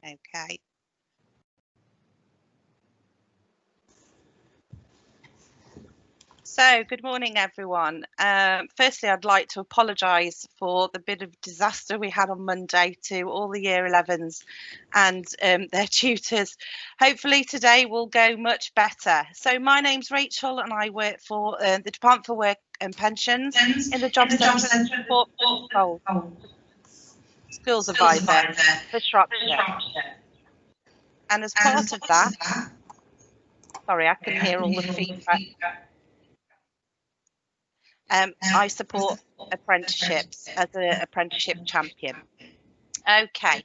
Okay. So, good morning, everyone. Firstly, I'd like to apologise for the bit of disaster we had on Monday to all the Year 11s and their tutors. Hopefully today will go much better. So my name's Rachel and I work for the Department for Work and Pensions in the Job Centre Support Skills Advisor for Shropshire. And as part of that, sorry, I can hear all the feedback. I support apprenticeships as an apprenticeship champion. Okay,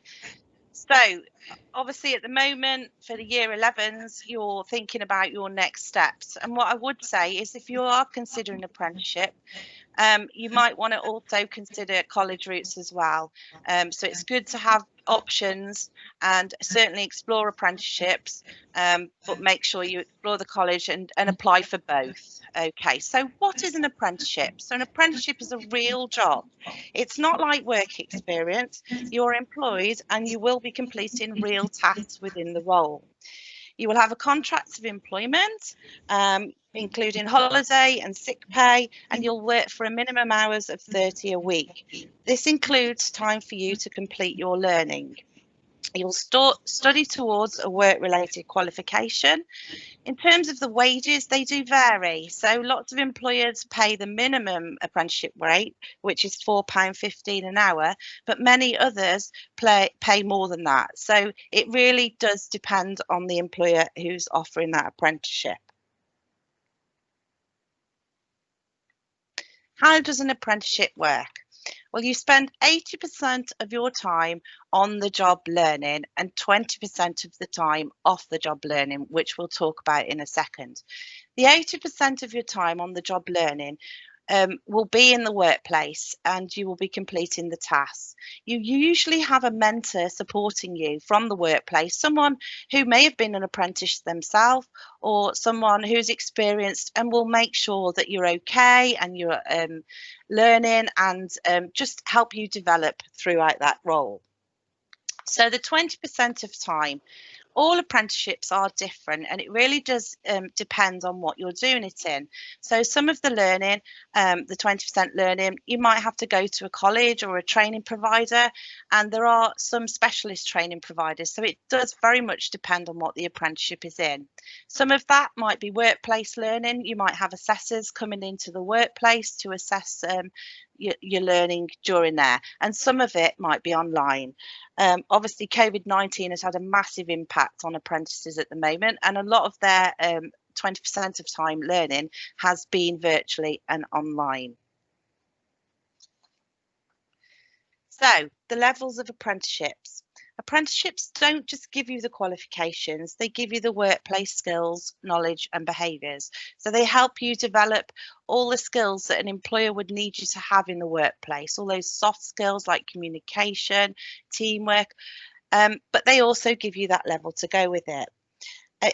so obviously at the moment for the Year 11s, you're thinking about your next steps. And what I would say is if you are considering apprenticeship, you might want to also consider college routes as well. So it's good to have options and certainly explore apprenticeships, but make sure you explore the college and apply for both. Okay, so what is an apprenticeship? So an apprenticeship is a real job. It's not like work experience. You're employed and you will be completing real tasks within the role. You will have a contract of employment, including holiday and sick pay, and you'll work for a minimum hours of 30 a week. This includes time for you to complete your learning. You'll study towards a work-related qualification. In terms of the wages, they do vary. So lots of employers pay the minimum apprenticeship rate, which is £4.15 an hour, but many others pay more than that. So it really does depend on the employer who's offering that apprenticeship. How does an apprenticeship work? Well, you spend 80% of your time on the job learning and 20% of the time off the job learning, which we'll talk about in a second. The 80% of your time on the job learning will be in the workplace and you will be completing the tasks. You usually have a mentor supporting you from the workplace, someone who may have been an apprentice themselves or someone who's experienced and will make sure that you're okay and you're learning and just help you develop throughout that role. So the 20% of time, all apprenticeships are different and it really does depend on what you're doing it in. So some of the learning, the 20% learning, you might have to go to a college or a training provider, and there are some specialist training providers. So it does very much depend on what the apprenticeship is in. Some of that might be workplace learning. You might have assessors coming into the workplace to assess your learning during there, and some of it might be online. Obviously COVID-19 has had a massive impact on apprentices at the moment, and a lot of their 20% of time learning has been virtually and online. So the levels of apprenticeships. Apprenticeships don't just give you the qualifications, they give you the workplace skills, knowledge and behaviours. So they help you develop all the skills that an employer would need you to have in the workplace, all those soft skills like communication, teamwork, but they also give you that level to go with it.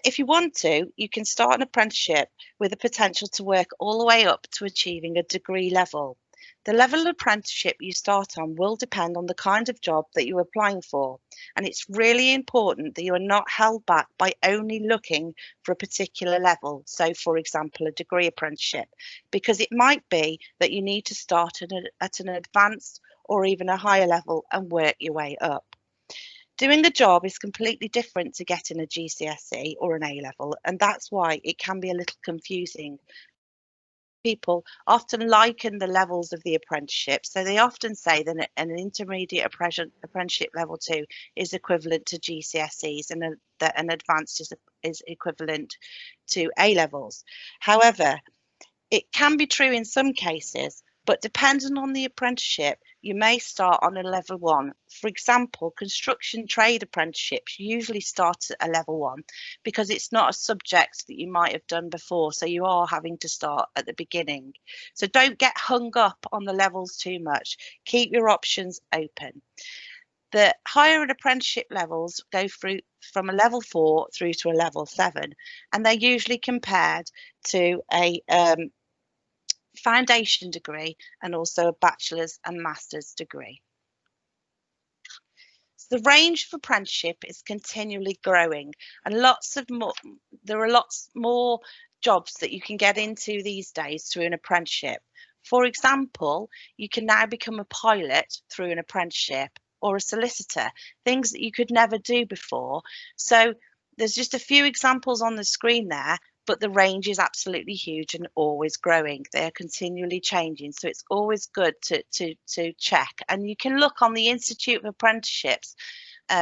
If you want to, you can start an apprenticeship with the potential to work all the way up to achieving a degree level. The level of apprenticeship you start on will depend on the kind of job that you're applying for, and it's really important that you are not held back by only looking for a particular level. So, for example, a degree apprenticeship, because it might be that you need to start at an advanced or even a higher level and work your way up. Doing the job is completely different to getting a GCSE or an A-level, and that's why it can be a little confusing. People often liken the levels of the apprenticeship, so they often say that an intermediate apprenticeship level 2 is equivalent to GCSEs and that an advanced is equivalent to A-levels. However, it can be true in some cases, but depending on the apprenticeship, you may start on a level 1. For example, construction trade apprenticeships usually start at a level 1 because it's not a subject that you might have done before, so you are having to start at the beginning. So don't get hung up on the levels too much. Keep your options open. The higher apprenticeship levels go through from a level 4 through to a level 7, and they're usually compared to a foundation degree and also a bachelor's and master's degree. The range of apprenticeship is continually growing, and there are lots more jobs that you can get into these days through an apprenticeship. For example, you can now become a pilot through an apprenticeship, or a solicitor, things that you could never do before. So there's just a few examples on the screen there, but the range is absolutely huge and always growing. They're continually changing, so it's always good to check. And you can look on the Institute of Apprenticeships.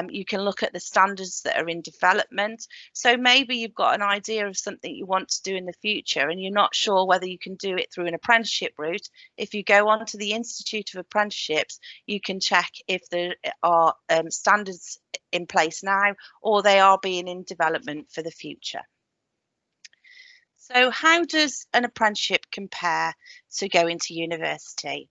You can look at the standards that are in development. So maybe you've got an idea of something you want to do in the future and you're not sure whether you can do it through an apprenticeship route. If you go on to the Institute of Apprenticeships, you can check if there are standards in place now, or they are being in development for the future. So how does an apprenticeship compare to going to university?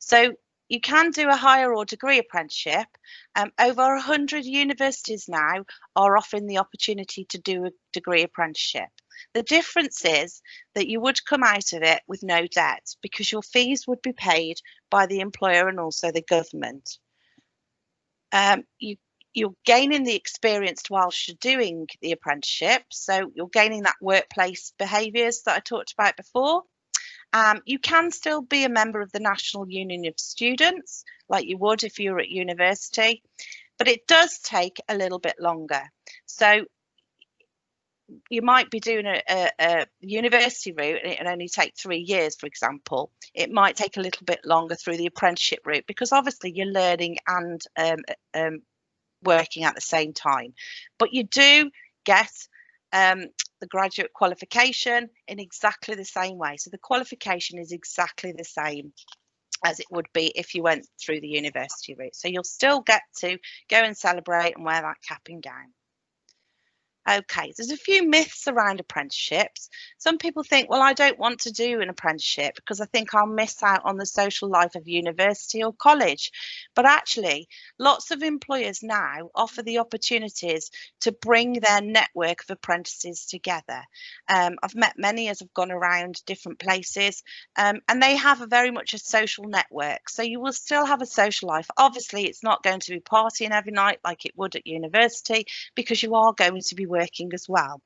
So you can do a higher or degree apprenticeship. Over 100 universities now are offering the opportunity to do a degree apprenticeship. The difference is that you would come out of it with no debt, because your fees would be paid by the employer and also the government. You're gaining the experience whilst you're doing the apprenticeship, so you're gaining that workplace behaviours that I talked about before. You can still be a member of the National Union of Students, like you would if you were at university, but it does take a little bit longer. So you might be doing a university route and it'll only take 3 years, for example. It might take a little bit longer through the apprenticeship route, because obviously you're learning and working at the same time. But you do get the graduate qualification in exactly the same way. So the qualification is exactly the same as it would be if you went through the university route. So you'll still get to go and celebrate and wear that cap and gown. Okay, there's a few myths around apprenticeships. Some people think, well, I don't want to do an apprenticeship because I think I'll miss out on the social life of university or college. But actually, lots of employers now offer the opportunities to bring their network of apprentices together. I've met many as I've gone around different places, and they have very much a social network. So you will still have a social life. Obviously, it's not going to be partying every night like it would at university, because you are going to be working as well.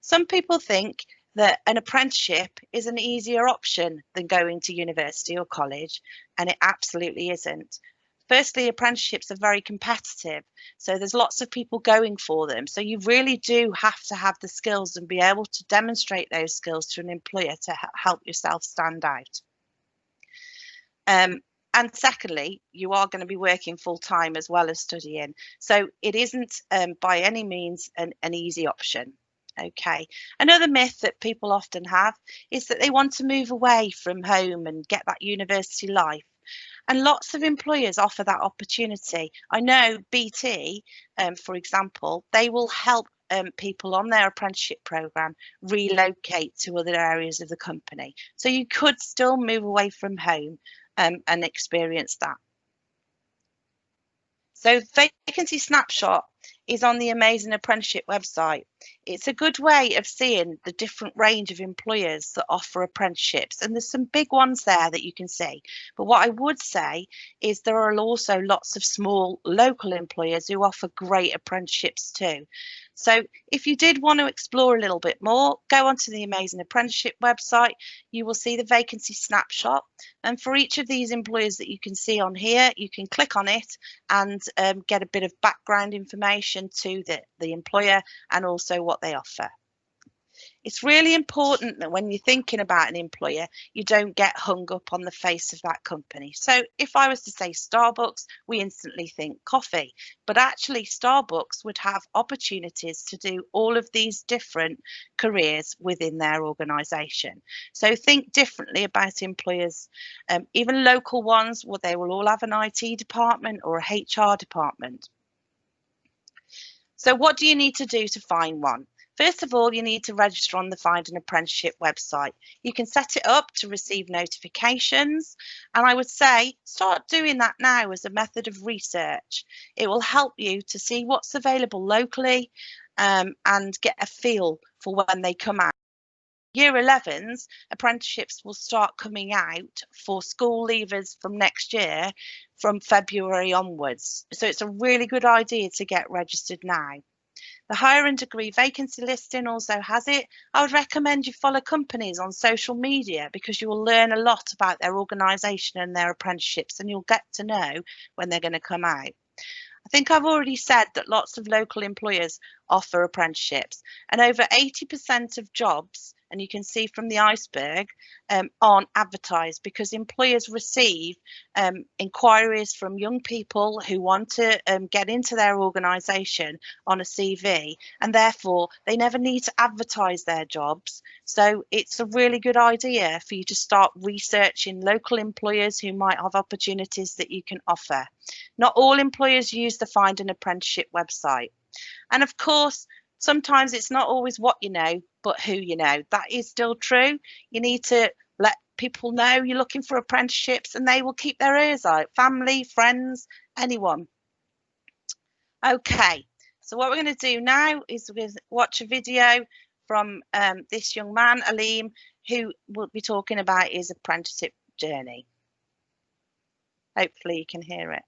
Some people think that an apprenticeship is an easier option than going to university or college, and it absolutely isn't. Firstly, apprenticeships are very competitive, so there's lots of people going for them. So you really do have to have the skills and be able to demonstrate those skills to an employer to help yourself stand out. And secondly, you are going to be working full time as well as studying. So it isn't by any means an easy option. Okay. Another myth that people often have is that they want to move away from home and get that university life. And lots of employers offer that opportunity. I know BT, for example, they will help people on their apprenticeship programme relocate to other areas of the company. So you could still move away from home and experience that. So Vacancy Snapshot is on the Amazing Apprenticeship website. It's a good way of seeing the different range of employers that offer apprenticeships, and there's some big ones there that you can see. But what I would say is there are also lots of small local employers who offer great apprenticeships too. So if you did want to explore a little bit more, go onto the Amazing Apprenticeship website. You will see the Vacancy Snapshot, and for each of these employers that you can see on here, you can click on it and get a bit of background information to the employer and also what they offer. It's really important that when you're thinking about an employer, you don't get hung up on the face of that company. So if I was to say Starbucks, we instantly think coffee, but actually Starbucks would have opportunities to do all of these different careers within their organisation. So think differently about employers, even local ones, where they will all have an IT department or a HR department. So what do you need to do to find one? First of all, you need to register on the Find an Apprenticeship website. You can set it up to receive notifications, and I would say start doing that now as a method of research. It will help you to see what's available locally and get a feel for when they come out. Year 11s, apprenticeships will start coming out for school leavers from next year from February onwards. So it's a really good idea to get registered now. The higher and degree vacancy listing also has it. I would recommend you follow companies on social media because you will learn a lot about their organisation and their apprenticeships, and you'll get to know when they're going to come out. I think I've already said that lots of local employers offer apprenticeships, and over 80% of jobs, and you can see from the iceberg, aren't advertised because employers receive inquiries from young people who want to get into their organisation on a CV, and therefore they never need to advertise their jobs. So it's a really good idea for you to start researching local employers who might have opportunities that you can offer. Not all employers use the Find an Apprenticeship website. And of course, sometimes it's not always what you know, but who you know. That is still true. You need to let people know you're looking for apprenticeships and they will keep their ears out. Family, friends, anyone. Okay, so what we're going to do now is we're going to watch a video from this young man, Aleem, who will be talking about his apprenticeship journey. Hopefully you can hear it.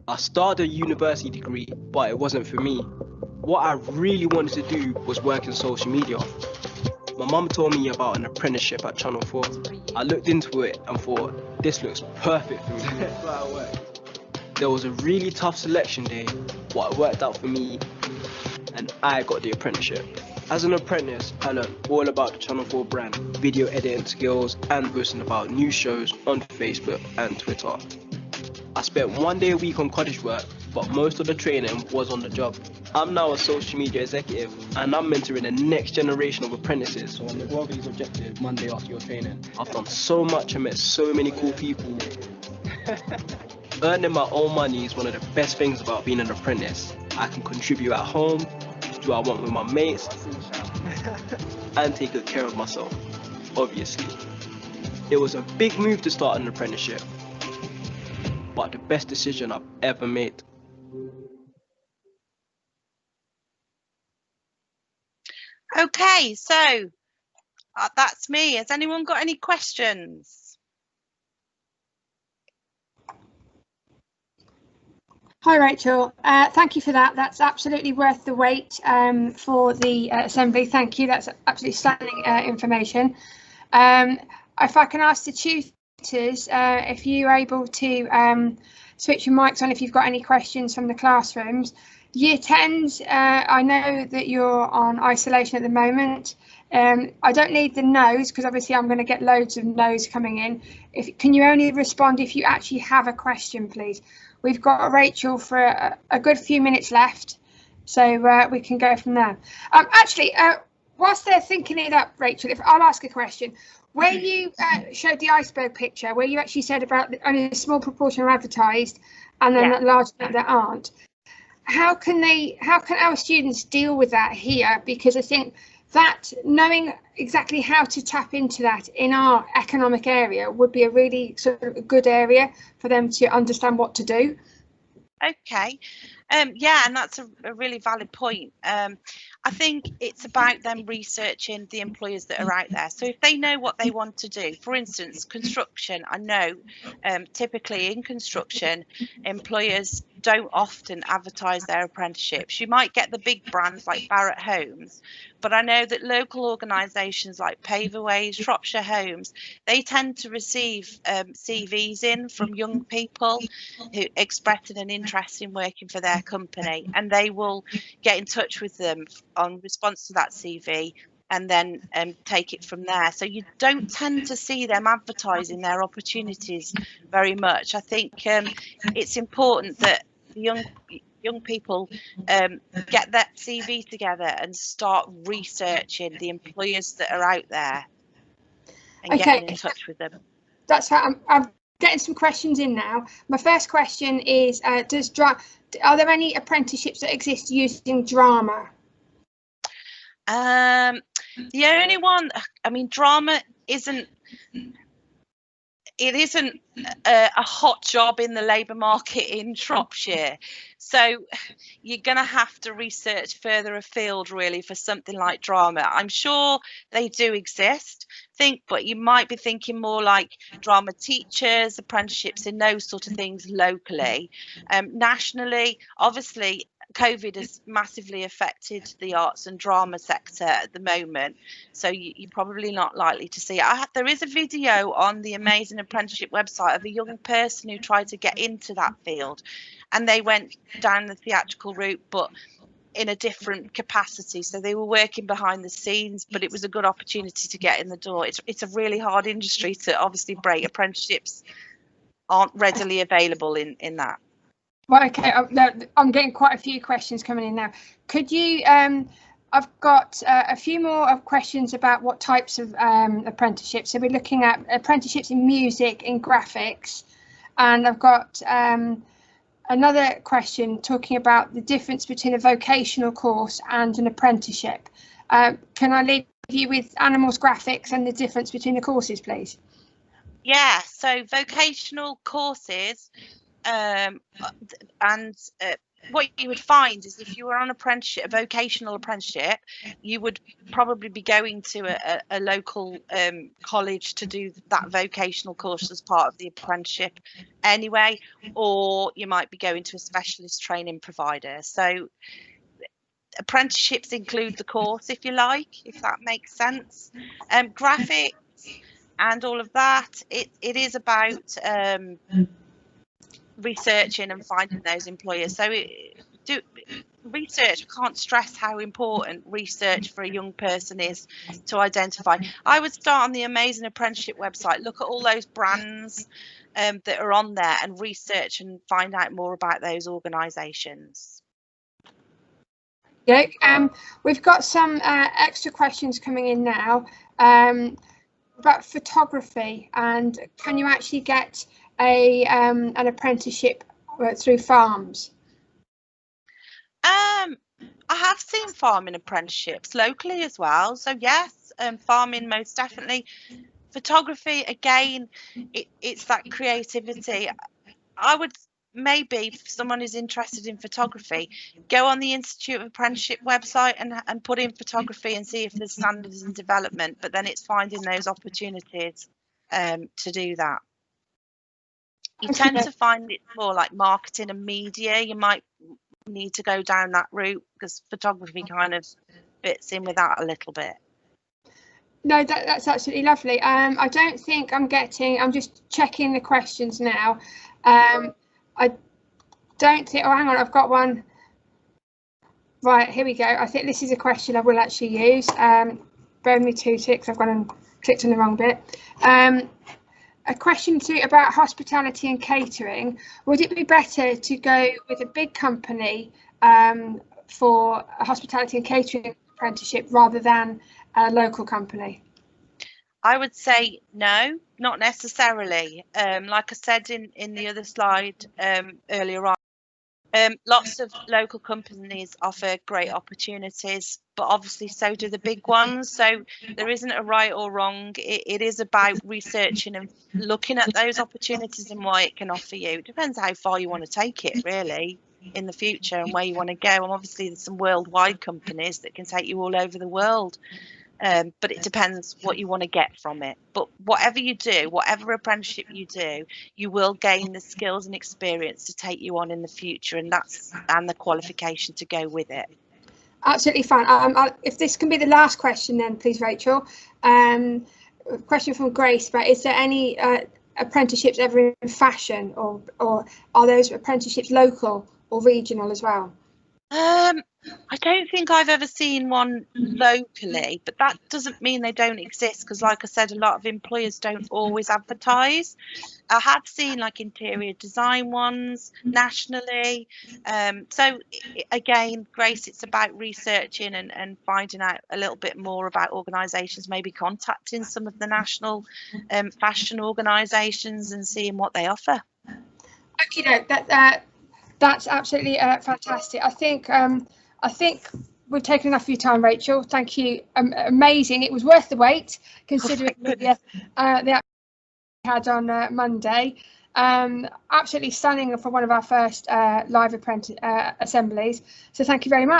I started a university degree, but it wasn't for me. What I really wanted to do was work in social media. My mum told me about an apprenticeship at Channel 4. I looked into it and thought, this looks perfect for me. There was a really tough selection day, but it worked out for me and I got the apprenticeship. As an apprentice, I learned all about the Channel 4 brand, video editing skills and posting about new shows on Facebook and Twitter. I spent 1 day a week on cottage work, but most of the training was on the job. I'm now a social media executive and I'm mentoring the next generation of apprentices. So on the what are these objectives Monday after your training? I've done so much and met so many cool people. Earning my own money is one of the best things about being an apprentice. I can contribute at home, do what I want with my mates, and take good care of myself, obviously. It was a big move to start an apprenticeship, but the best decision I've ever made. Okay, so that's me. Has anyone got any questions? Hi Rachel, thank you for that. That's absolutely worth the wait for the assembly. Thank you, that's absolutely stunning information. If I can ask the tutors if you're able to switch your mics on if you've got any questions from the classrooms. Year 10s, I know that you're on isolation at the moment. I don't need the no's because obviously I'm going to get loads of no's coming in. Can you only respond if you actually have a question, please? We've got Rachel for a good few minutes left, so we can go from there. Actually, whilst they're thinking it up, Rachel, if I'll ask a question. Where you showed the iceberg picture, where you actually said about only a small proportion are advertised and then a large amount that aren't, how can our students deal with that here? Because I think that knowing exactly how to tap into that in our economic area would be a really sort of good area for them to understand what to do. Okay. Yeah, and that's a really valid point. I think it's about them researching the employers that are out there. So if they know what they want to do, for instance, construction, I know typically in construction, employers don't often advertise their apprenticeships. You might get the big brands like Barratt Homes, but I know that local organisations like Paverways, Shropshire Homes, they tend to receive CVs in from young people who expressing an interest in working for their company, and they will get in touch with them on response to that CV and then take it from there. So you don't tend to see them advertising their opportunities very much. I think it's important that young people get that CV together and start researching the employers that are out there and getting in touch with them. That's how I'm getting some questions in now. My first question is, are there any apprenticeships that exist using drama? The only one, I mean, drama isn't a hot job in the labour market in Shropshire, so you're going to have to research further afield really for something like drama. I'm sure they do exist, but you might be thinking more like drama teachers, apprenticeships in those sort of things locally. Nationally, obviously COVID has massively affected the arts and drama sector at the moment, so you're probably not likely to see it. There is a video on the Amazing Apprenticeship website of a young person who tried to get into that field, and they went down the theatrical route, but in a different capacity. So they were working behind the scenes, but it was a good opportunity to get in the door. It's a really hard industry to obviously break. Apprenticeships aren't readily available in that. Well, okay, I'm getting quite a few questions coming in now. Could you, I've got a few more questions about what types of apprenticeships. So we're looking at apprenticeships in music, in graphics, and I've got another question talking about the difference between a vocational course and an apprenticeship. Can I leave you with animals, graphics, and the difference between the courses, please? Yeah, so vocational courses, what you would find is if you were on apprenticeship, a vocational apprenticeship, you would probably be going to a local college to do that vocational course as part of the apprenticeship anyway, or you might be going to a specialist training provider. So apprenticeships include the course, if you like, if that makes sense. Graphics and all of that, it is about researching and finding those employers. So research, I can't stress how important research for a young person is to identify. I would start on the Amazing Apprenticeship website, look at all those brands that are on there and research and find out more about those organisations. Yeah, we've got some extra questions coming in now about photography, and can you actually get an apprenticeship through farms? I have seen farming apprenticeships locally as well, so yes, farming most definitely. Photography, again, it's that creativity. I would maybe, if someone is interested in photography, go on the Institute of Apprenticeship website and put in photography and see if there's standards in development, but then it's finding those opportunities to do that. You tend to find it more like marketing and media. You might need to go down that route because photography kind of fits in with that a little bit. No, that's absolutely lovely. I don't think I'm just checking the questions now. I don't think, oh, hang on, I've got one. Right, here we go. I think this is a question I will actually use. Bear with me 2 ticks, I've gone and clicked on the wrong bit. A question about hospitality and catering. Would it be better to go with a big company for a hospitality and catering apprenticeship rather than a local company? I would say no, not necessarily. Like I said in the other slide earlier on, lots of local companies offer great opportunities, but obviously so do the big ones. So there isn't a right or wrong. It is about researching and looking at those opportunities and what it can offer you. It depends how far you want to take it, really, in the future and where you want to go. And obviously there's some worldwide companies that can take you all over the world. But it depends what you want to get from it. But whatever you do, whatever apprenticeship you do, you will gain the skills and experience to take you on in the future, and the qualification to go with it. Absolutely fine. If this can be the last question, then please, Rachel. A question from Grace, but is there any apprenticeships ever in fashion, or are those apprenticeships local or regional as well? I don't think I've ever seen one locally, but that doesn't mean they don't exist, because like I said, a lot of employers don't always advertise. I have seen like interior design ones nationally. So again, Grace, it's about researching and finding out a little bit more about organisations, maybe contacting some of the national fashion organisations and seeing what they offer. Okay, that's absolutely fantastic. I think we've taken enough of your time, Rachel. Thank you. Amazing. It was worth the wait, considering the we had on Monday. Absolutely stunning for one of our first live apprentice assemblies. So thank you very much.